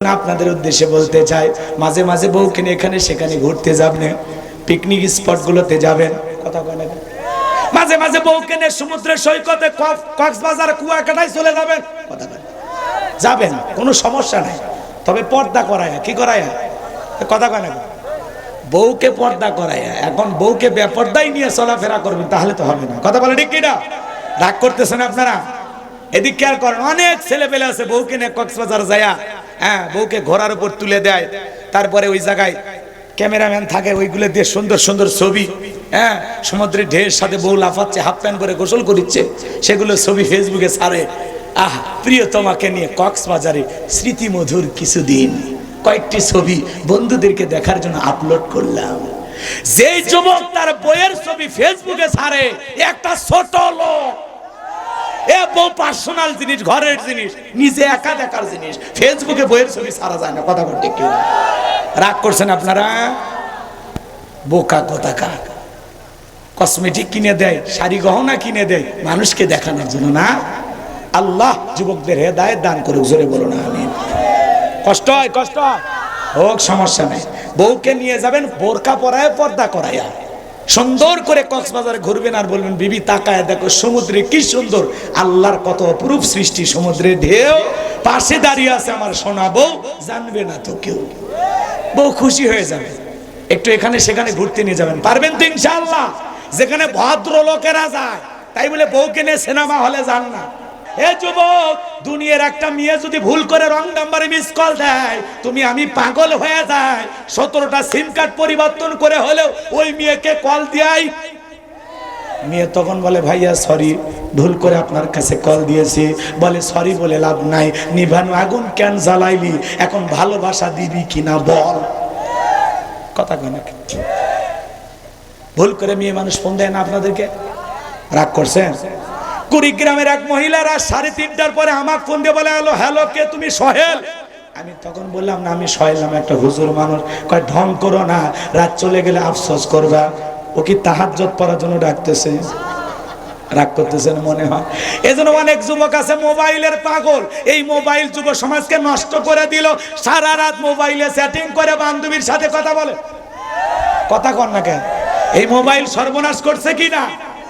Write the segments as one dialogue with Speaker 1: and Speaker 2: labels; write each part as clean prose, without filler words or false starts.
Speaker 1: আপনাদের উদ্দেশ্যে বলতে চাই, মাঝে মাঝে বউকে নিয়ে এখানে সেখানে ঘুরতে যাবেন, পিকনিক স্পট গুলোতে যাবেন, কথা বলে মাঝে মাঝে বউকে নিয়ে সমুদ্রের সৈকতে কক্সবাজার কুয়াকাটায় চলে যাবেন, কথা বলে যাবেন, কোনো সমস্যা নাই। তবে পর্দা করায়, কি করায়, কথা কয় না, বউকে পর্দা করায়। এখন বউকে বেপর্দাই নিয়ে চলাফেরা করবেন, তাহলে তো হবে না, কথা বলে ঠিক কিনা? রাগ করতেছেন আপনারা? এদিক খেয়াল করেন, অনেক ছেলে পেলে আছে বউকে নিয়ে কক্সবাজার যায়, হ্যাঁ, বউকে ঘোড়ার উপর তুলে দেয়, তারপরে ওই জায়গায় ক্যামেরাম্যান থাকে, ওইগুলো দিয়ে সুন্দর সুন্দর ছবি, হ্যাঁ, সমুদ্রের ঢেউয়ের সাথে বউ লাফাচ্ছে, হাফ প্যান্ট পরে গোসল করছে, সেগুলো ছবি ফেসবুকে ছাড়ে। প্রিয় তোমাকে নিয়ে কক্সবাজারে স্মৃতি মধুর কিছুদিন, কয়েকটি ছবি বন্ধুদেরকে দেখার জন্য আপলোড করলাম। যেই যুবক তার বইয়ের ছবি ফেসবুকে ছাড়ে, একটা ছোট লোক, বউ পার্সোনাল জিনিস, ঘরের জিনিস, নিজে একা দেখার জিনিস, ফেসবুকে বইয়ের ছবি ছাড়া যায় না, কথা বলতে কি? রাগ করছেন আপনারা? বোকা কোথাকা। কসমেটিক কিনে দেয়, শাড়ি গহনা কিনে দেয় মানুষকে দেখানোর জন্য না। আল্লাহ যুবকদের হেদায়েত দান করুক, জোরে বলুন আমিন। কষ্ট হয়, কষ্ট হোক, সমস্যা নেই। বউকে নিয়ে যাবেন বোরকা পরায়, পর্দা করায়া, সুন্দর করে কক্সবাজারে ঘুরবেন আর বলবেন, বিবি তাকায় দেখো সমুদ্রে কি সুন্দর, আল্লাহর কত অপরূপ সৃষ্টি, সমুদ্রে ঢেউ, পাশে দাঁড়িয়ে আছে আমার সোনা বউ, জানবে না তো কেউ। বউ খুশি হয়ে যাবে। একটু এখানে সেখানে ঘুরতে নিয়ে যাবেন, পারবেন তো ইনশাআল্লাহ? যেখানে ভদ্র লোকেরা যায়, তাই বলে বউকে নিয়ে সিনেমা হলে যান না। এ যুবক, দুনিয়ার একটা মেয়ে যদি ভুল করে রং নাম্বারে মিস কল দেয়, তুমি আমি পাগল হয়ে যায়, 17টা সিম কার্ড পরিবর্তন করে হলেও ওই মেয়েকে কল দিয়াই। মেয়ে তখন বলে, ভাইয়া সরি, ভুল করে আপনার কাছে কল দিয়েছি। বলে, সরি বলে লাভ নাই, নিভানো আগুন কেন জ্বালাইলি, এখন ভালোবাসা দিবি কিনা বল, কথা কয় না? ভুল করে মেয়ে মানুষ ফোন দেয় না আপনাদেরকে? রাগ করছেন? কুড়িগ্রামের এক মহিলারা 3:30টার পরে আমাকে ফোন দিয়ে বলে, হ্যালো, কে তুমি? সোহেল। আমি তখন বললাম, না আমি সোহেল নামে একটা হুজুর মানুষ। কয়, ঢং করো না, রাত চলে গেলে আফসোস করবা। ও কি তাহাজ্জুদ পড়ার জন্য ডাকতেছে? রাগ করতেছেন মনে হয়। এজন্য অনেক যুবক আছে মোবাইলের পাগল, এই মোবাইল যুব সমাজকে নষ্ট করে দিল। সারা রাত মোবাইলে চ্যাটিং করে বান্ধবীর সাথে কথা বলে, কথা কন না কেন? এই মোবাইল সর্বনাশ করছে কি না?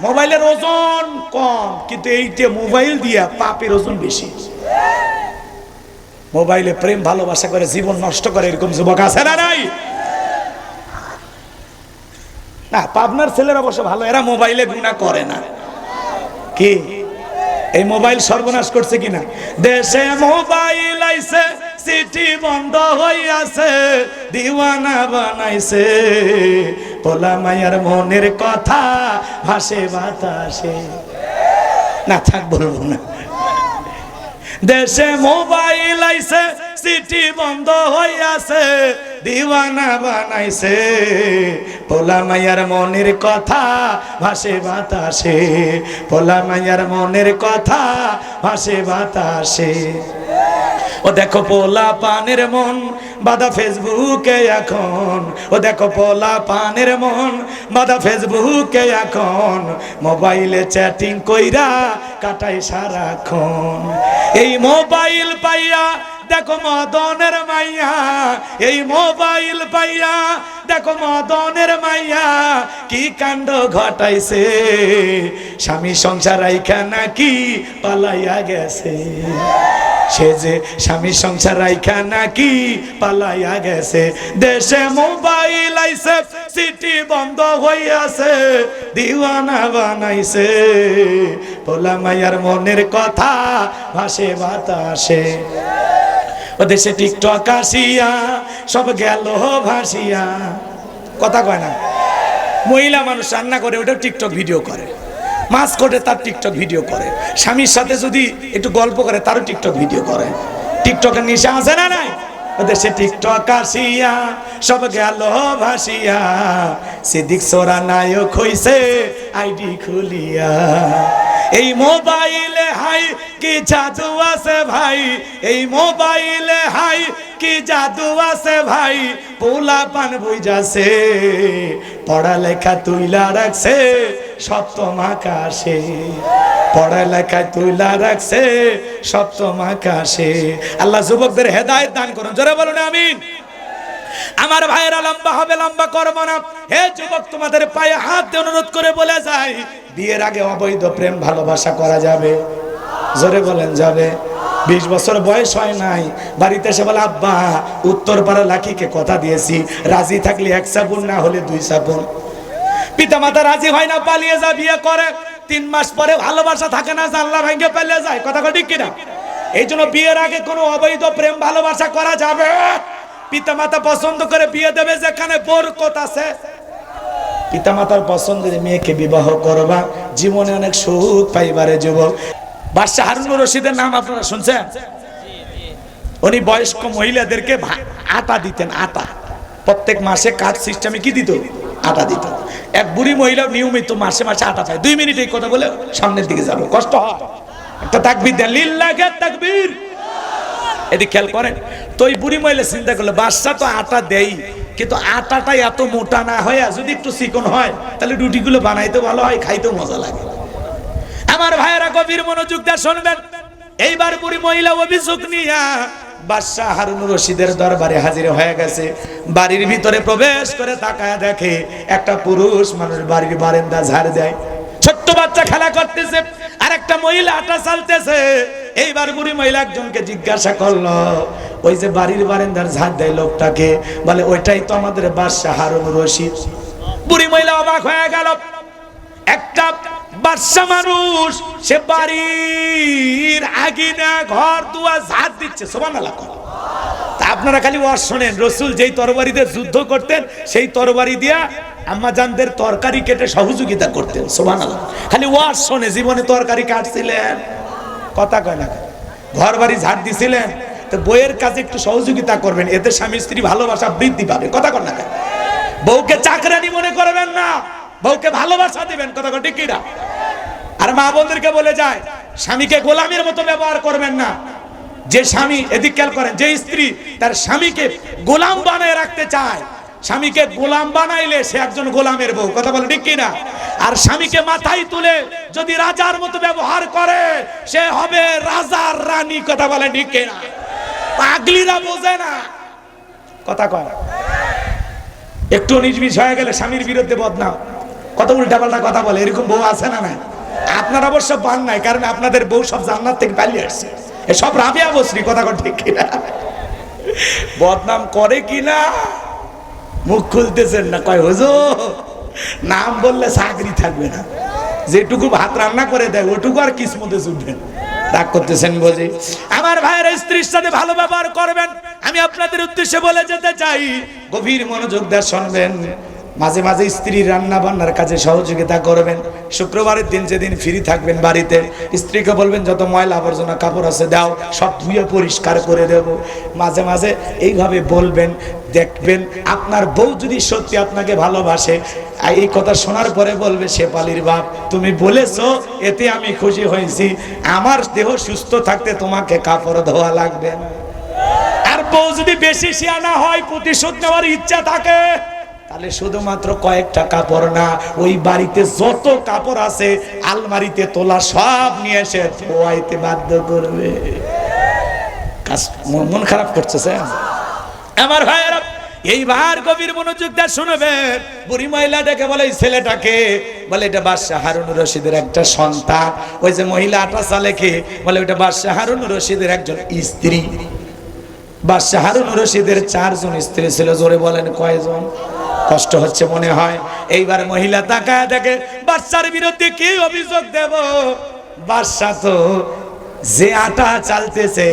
Speaker 1: মোবাইলের ওজন কম, কিন্তু এইটা মোবাইল দিয়া পাপের ওজন বেশি। মোবাইলে প্রেম ভালোবাসা করে জীবন নষ্ট করে এরকম যুবক আছে না নাই? না, পাবনার ছেলেরা অবশ্য ভালো, এরা মোবাইলে গুনাহ করে না। কি এই মোবাইল সর্বনাশ করছে কিনা? দেশে মোবাইল আইছে, সিটি বন্ধ হইয়াছে, দিওয়ানা বানাইছে, পোলা মায়ার মনের কথা ভাসে বাতাসে। না থাক, বলবো না। দেশে মোবাইল আইছে, সিটি বন্ধ হইয়াছে, দিওয়ানা বানাইছে, পোলা মায়ার মনের কথা ভাসে বাতাসে, পোলা মায়ার মনের কথা ভাসে বাতাসে। ও দেখো পোলা পানের মন বাদা ফেসবুকে এখন, ও দেখো পোলা পানের মন বাদা ফেসবুকে এখন, মোবাইলে চ্যাটিং কইরা কাটাই সারাক্ষণ। এই মোবাইল পাইয়া দেখো মদনের মাইয়া, এই মোবাইল পাইয়া দেখো মদনের মাইয়া, কি কাণ্ড ঘটাইছে, স্বামী সংসার রাইখা নাকি পালাইয়া গেছে। সে যে স্বামী সংসার রাইখা নাকি পালাইয়া গেছে। দেশে মোবাইল আইছে, সিটি বন্ধ হইয়াছে, দিওয়ানা বানাইছে, পোলা মায়ার মনের কথা ভাসে বাতাসে। ও দেশে টিকটক আসিয়া সব গেল ভাসিয়া, কথা কয় না? মহিলা মানুষ রান্না করে, ওটা টিকটক ভিডিও করে, মাছ কোটে তার টিকটক ভিডিও করে, স্বামীর সাথে যদি একটু গল্প করে তারও টিকটক ভিডিও করে। টিকটকের নেশা আছে না নাই? দেশে টিকটক আসিয়া সব গেল ভাসিয়া, সিদ্দিক সোরা নায়ক হইছে আইডি খুলিয়া। এই মোবাইলে হাই কি জাদু আছে ভাই, এই মোবাইলে হাই কি জাদু আছে ভাই, পোলা পান বুঝাছে, পড়ালেখা তুইলা রাখছে সপ্তম আকাশে। পড়ালেখায় তুইলা রাখছে সপ্তম আকাশে। আল্লাহ যুবকদের হেদায়েত দান করুন, জোরে বলুন আমিন। আমার ভাইয়েরা লম্বা হবে, লম্বা করবো না। হে যুবক, তোমাদের পায়ে হাত দিয়ে অনুরোধ করে বলে যাই, বিয়ের আগে অবৈধ প্রেম ভালোবাসা করা যাবে? জোরে বলেন যাবে? 20 বছর বয়স হয় নাই, বাড়িতে এসে বলে আব্বা উত্তরপাড়া লাকিকে কথা দিয়েছি, রাজি থাকলে 1 সাবুন, না হলে 2 সাবুন। পিতা মাতা রাজি হয় না, পালিয়ে যা বিয়ে করে। 3 মাস পরে ভালোবাসা থাকে না, জানলা ভেঙে পালিয়ে যায়। কথা ঠিক কিনা? এই জন্য বিয়ের আগে কোনো অবৈধ প্রেম ভালোবাসা করা যাবে? পিতা মাতা পছন্দ করে বিয়ে দেবে যেখানে বরকত আছে। পিতা মাতার পছন্দের মেয়েকে বিবাহ করবা, জীবনে অনেক সুখ পাইবারে যুবক। বাদশাহ হারুনুর রশিদের নাম আপনারা শুনছেন? উনি বয়স্ক মহিলাদেরকে আটা দিতেন, আটা। প্রত্যেক মাসে কার্ড সিস্টেমে কি দিত? আটা দিত। এক বুড়ি মহিলা নিয়মিত মাসে মাসে আটা পায়। 2 মিনিট এই কথা বলে সামনের দিকে যাবো, কষ্ট হয়। একটা তাকবীর দেন, লিল্লাহি তাকবীর। এদিকে খেয়াল করেন তো। ওই বুড়ি মহিলা চিন্তা করলো, বাদশা তো আটা দেই, কিন্তু আটাটা এত মোটা না হয়, যদি একটু চিকন হয় তাহলে রুটিগুলো বানাইতে ভালো হয়, খাইতেও মজা লাগে। আমার ভাইয়েরা গভীর মনোযোগ দিয়ে শুনবেন। এইবার বুড়ি মহিলা অভিযোগ নিয়ে বাদশাহ হারুনুর রশিদের দরবারে হাজির হয়ে গেছে। বাড়ির ভিতরে প্রবেশ করে তাকায় দেখে একটা পুরুষ মানুষ বাড়ির বারান্দা ঝাড় দেয়, ছোট্ট বাচ্চা খেলা করতেছে, আর একটা মহিলা আটা চালতেছে। এইবার বুড়ি মহিলা একজনকে জিজ্ঞাসা করলো, ওই যে বাড়ির বারান্দার ঝাড় দেয় লোকটাকে? বলে ওইটাই তো আমাদের বাদশাহ হারুনুর রশিদ। বুড়ি মহিলা অবাক হয়ে গেল। একটা বাদশা মানুষ, সে বাড়ির আগিনা ঘর দুয়ার ঝাড় দিচ্ছে। সুবহানাল্লাহ। তা আপনারা খালি ওয়াজ শোনেন, রসুল যেই তরবারিতে যুদ্ধ করতেন সেই তরবারি দিয়া আম্মাজানদের তরকারি কেটে সহযোগিতা করতেন। সুবহানাল্লাহ। খালি ওয়াজ শোনে, জীবনে তরকারি কাটছিলেন? কথা কয় না। ঘর বাড়ি ঝাড় দিছিলেন? তো বইয়ের কাছে একটু সহযোগিতা করবেন, এতে স্বামী স্ত্রী ভালোবাসা বৃদ্ধি পাবে। কথা কয় না। বউকে চাকরানি মনে করবেন না, বউকে ভালোবাসা দিবেন। কথা ঠিক কিনা? আর মা বোনদেরকে বলে যায়, স্বামীকে গোলামের মতো ব্যবহার করবেন না। যে স্বামী, এদিক খেয়াল করেন, যে স্ত্রী তার স্বামীকে গোলাম বানায় রাখতে চায়, স্বামীকে গোলাম বানাইলে সে একজন গোলামের বউ। কথা বলে ঠিক কিনা? আর স্বামীকে মাথায় তুলে যদি রাজার মতো ব্যবহার করে, সে হবে রাজার রানী। কথা বলে ঠিক কিনা? পাগলিরা বোঝে না। কথা কয়। একটু নির্বিষ হয়ে গেলে স্বামীর বিরুদ্ধে বদনাম, কত উল্টাপাল্টা কথা বলে। এরকম বউ আছে না? না, আপনারা অবশ্য পান নাই, কারণ আপনাদের বউ সব জান্নাত থেকে পালিয়ে আসছে। এসব রাবিয়া বসরি। কথা ঠিক কিনা? বদনাম করে কিনা? মুখ খুলতেছেন না। কয় হুজুর নাম বললে চাকরি থাকবে না, যেটুকু ভাত রান্না করে দেয় ওটুকু আর কিসমতে জুটবেন। রাগ করতেছেন বুঝি? আমার ভাইয়ের স্ত্রীর সাথে ভালো ব্যবহার করবেন। আমি আপনাদের উদ্দেশ্যে বলে যেতে চাই, গভীর মনোযোগ দিয়ে শুনবেন। মাঝে মাঝে স্ত্রীর রান্না বান্নার কাজে সহযোগিতা করবেন। শুক্রবারের দিন যেদিন ফ্রি থাকবেন বাড়িতে, স্ত্রীকে বলবেন যত ময়লা আবর্জনা কাপড় আছে দাও, সব ধুয়ে পরিষ্কার করে দেব। মাঝে মাঝে এইভাবে বলবেন, দেখবেন আপনার বউ যদি সত্যি আপনাকে ভালোবাসে, এই কথা শোনার পরে বলবে, শেফালির বাপ তুমি বলেছো, এতে আমি খুশি হয়েছি, আমার দেহ সুস্থ থাকতে তোমাকে কাপড় ধোয়া লাগবে না। আর বউ যদি বেশি শিয়ানা হয়, প্রতিশোধ নেওয়ার ইচ্ছা থাকে, তাহলে শুধুমাত্র কয়েকটা কাপড় না, ওই বাড়িতে যত কাপড় আছে আলমারিতে তোলা সব নিয়ে এসে ধোয়াইতে বাধ্য করবে। মন খারাপ করছে আমার ভাইয়েরা। এইবার গভীর মনোযোগ দিয়ে শুনবেন। বুড়ি মহিলা ডেকে বলে, এই ছেলেটাকে বলে এটা বাদশাহ হারুনুর রশিদের একটা সন্তান। ওই যে মহিলা আটা চালে কে, বলে ওইটা বাদশাহ হারুনুর রশিদের একজন স্ত্রী। বাদশাহ হারুনুর রশিদের 4 জন স্ত্রী ছিল। জোরে বলেন কয়জন? কষ্ট হচ্ছে মনে হয়। এইবার মহিলা তাকায় দেখে, বাদশার বিরুদ্ধে কি অভিযোগ দেব? বাদশা তো যে আটা চালতেছে,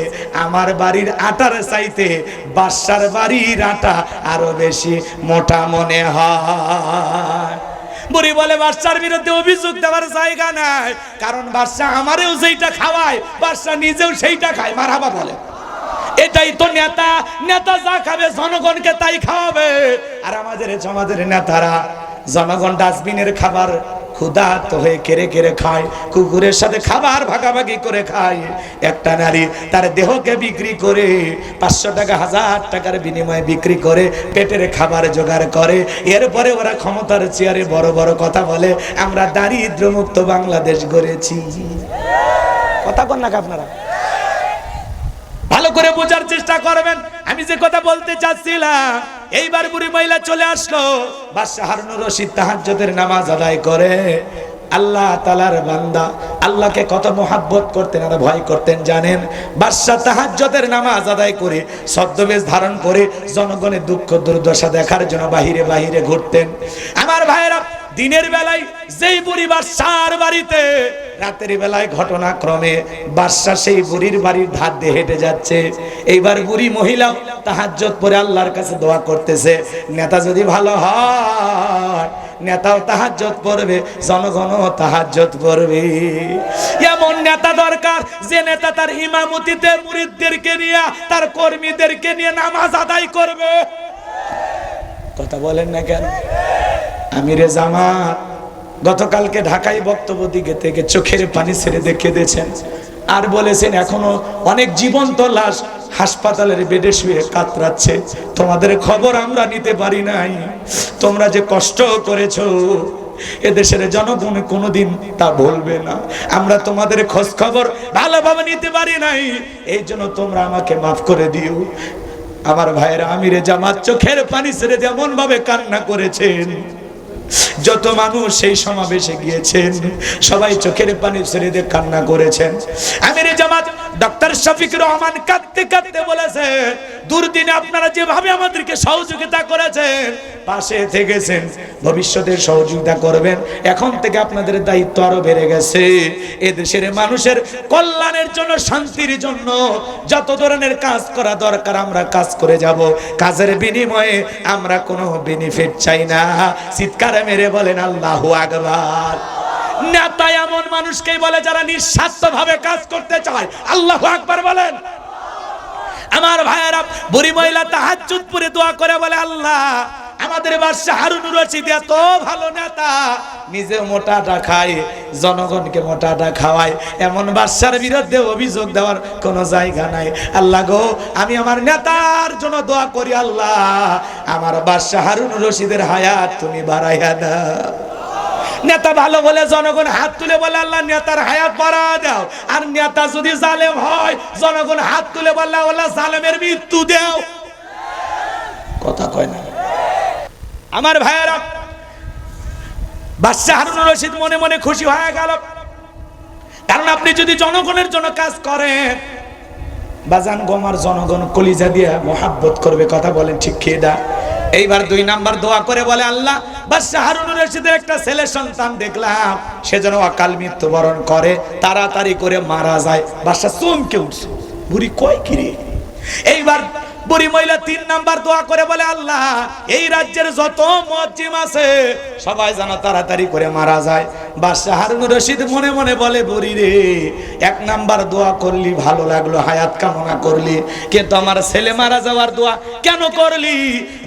Speaker 1: আমার বাড়ির আটার চাইতে বাদশার বাড়ির আটা আরো বেশি মোটা মনে হয়। বুড়ি বলে, বাদশার বিরুদ্ধে অভিযোগ দেওয়ার জায়গা নাই, কারণ বাদশা আমারেও যেইটা খাওয়ায়, বাদশা নিজেও সেইটা খায়। মারহাবা বলে। এটাই তো নেতা, নেতা যা খাবে জনগণকে তাই খাওয়াবে। আর আমাদের সমাজের নেতারা জনগণ ডাস্টবিনের খাবার ক্ষুধার্ত হয়ে কেড়ে কেড়ে খায়, কুকুরের সাথে খাবার ভাগাভাগি করে খায়। একটা নারী তার দেহকে বিক্রি করে 500 টাকা 1000 টাকার বিনিময়ে বিক্রি করে পেটের খাবার জোগাড় করে। এরপরে ওরা ক্ষমতার চেয়ারে বড় বড় কথা বলে, আমরা দারিদ্র মুক্ত বাংলাদেশ গড়েছি। কথা কন না আপনারা, ভালো করে বোঝার চেষ্টা করবেন আমি যে কথা বলতে চাচ্ছিলাম। এইবার বুড়ি মহিলা চলে আসলো, বাদশা হারুনুর রশিদ তাহাজ্জুদের নামাজ আদায় করে। আল্লাহ তাআলার বান্দা, আল্লাহকে কত মোহাব্বত করতেন আর ভয় করতেন জানেন? বাদশা তাহাজ্জুদের নামাজ আদায় করে ছদ্মবেশ ধারণ করে জনগণের দুঃখ দুর্দশা দেখার জন্য বাহিরে বাহিরে ঘুরতেন। আমার ভাইয়েরা, দিনের বেলায় যেই বুড়ি বাদশার বাড়িতে, রাতের বেলায় ঘটনাক্রমে বাদশা সেই বুড়ির বাড়ির ধার দিয়ে হেঁটে যাচ্ছে। এইবার বুড়ি মহিলা তাহাজ্জুদ পড়ে আল্লাহর কাছে দোয়া করতেছে, নেতা যদি ভালো হয়, নেতাও তাহাজ্জুদ পড়বে, জনগণও তাহাজ্জুদ পড়বে। এমন নেতা দরকার যে নেতা তার ইমামতিতে মুরিদদেরকে নিয়ে, তার কর্মীদেরকে নিয়ে নামাজ আদায় করবে। কথা বলেন না কেন? আমিরে জামাত গতকালকে ঢাকায় বক্তব্য দিকে থেকে চোখের পানি ছেড়ে দেখে দিয়েছেন, আর বলেছেন এখনো অনেক জীবন্ত লাশ হাসপাতালের বেডে শুয়ে কাতরাচ্ছে। তোমাদের খবর আমরা নিতে পারি নাই, তোমরা যে কষ্ট করেছো এদেশের জনগণ কোনোদিন তা বলবে না। আমরা তোমাদের খোঁজ খবর ভালোভাবে নিতে পারি নাই, এই জন্য তোমরা আমাকে মাফ করে দিও। আমার ভাইয়েরা, আমিরে জামাত চোখের পানি ছেড়ে যেমন ভাবে কান্না করেছেন, যত মানুষ সেই সমাবেশে গিয়েছেন সবাই চোখের পানি ছেড়ে দিয়ে কান্না করেছেন। আমিরে জামাত ডক্টর শফিকুর রহমান কাঁদতে কাঁদতে বলেছেন, দুর্দিনে আপনারা যেভাবে আমাদেরকে সহযোগিতা করেছেন, পাশে থেকেছেন, ভবিষ্যতে সহযোগিতা করবেন। এখন থেকে আপনাদের দায়িত্ব আরো বেড়ে গেছে। এদেশের মানুষের কল্যাণের জন্য, শান্তির জন্য যত ধরনের কাজ করা দরকার আমরা কাজ করে যাব। কাজের বিনিময়ে আমরা কোনো বেনিফিট চাই না। চিৎকার মেরে বলেন আল্লাহু আকবার। নেতা এমন মানুষকেই বলে যারা নিঃস্বার্থভাবে কাজ করতে চায়। আল্লাহু আকবার বলেন। আমার ভাইয়েরা, বুড়ি মহিলা তাহাজ্জুদ পড়ে দোয়া করে বলে, আল্লাহ আমাদের বাদশা হারুনুর রশিদ এত ভালো নেতা, নিজে মোটাটা খায়, জনগণকে মোটাটা খাওয়ায়, এমন বাদশার বিরুদ্ধে অভিযোগ দেওয়ার কোনো জায়গা নাই। আল্লাহ গো, আমি আমার নেতার জন্য দোয়া করি, আল্লাহ আমার বাদশা হারুনুর রশিদের হায়াত তুমি বাড়াইয়া দাও। নেতা ভালো বলে জনগণ হাত তুলে বলে, আল্লাহ নেতার হায়াত বাড়া দাও। আর নেতা যদি জালেম হয়, জনগণ হাত তুলে বলে, আল্লাহ জালেমের মৃত্যু দাও। কথা কয় না আমার ভাইয়েরা। বাদশা হারুনুর রশিদ মনে মনে খুশি হয়ে গেল, কারণ আপনি যদি জনগণের জন্য কাজ করেন, বাজান গোমার জনগণ কলিজা দিয়ে মোহাব্বত করবে। কথা বলেন ঠিক কি না? এইবার 2 নাম্বার দোয়া করে বলে, আল্লাহ বাদশা হারুনুর রশিদের একটা ছেলে সন্তান দেখলাম, সে যেন অকাল মৃত্যুবরণ করে, তাড়াতাড়ি করে মারা যায়। বাদশা চমকে উঠছে, বুড়ি কয় কি রে? এইবার বুড়ি মহিলা 3 নাম্বার দোয়া করে বলে, আল্লাহ এই রাজ্যের যত মুয়াজ্জিম আছে সবাই যেন তাড়াতাড়ি করে মারা যায়। বাদশা হারুনুর রশিদ মনে মনে বলে, বুড়ি রে 1 নাম্বার দোয়া করলি, ভালো লাগলো, হায়াত কামনা করলি, কিন্তু আমার ছেলে মারা যাওয়ার দোয়া কেন করলি?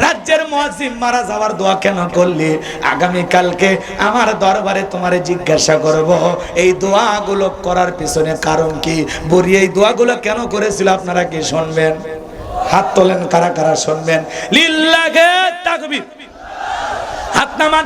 Speaker 1: রাজ্যের মুয়াজ্জিম মারা যাওয়ার দোয়া কেন করলি? আগামী কালকে আমার দরবারে তোমারে জিজ্ঞাসা করব, এই দোয়াগুলো করার পিছনে কারণ কি? বুড়ি এই দোয়াগুলো কেন করেছিল আপনারা কি শুনবেন? হাত তোলেন কারা কারা শুনবেন। লিল্লাহে তাকবীর। হাত নামান।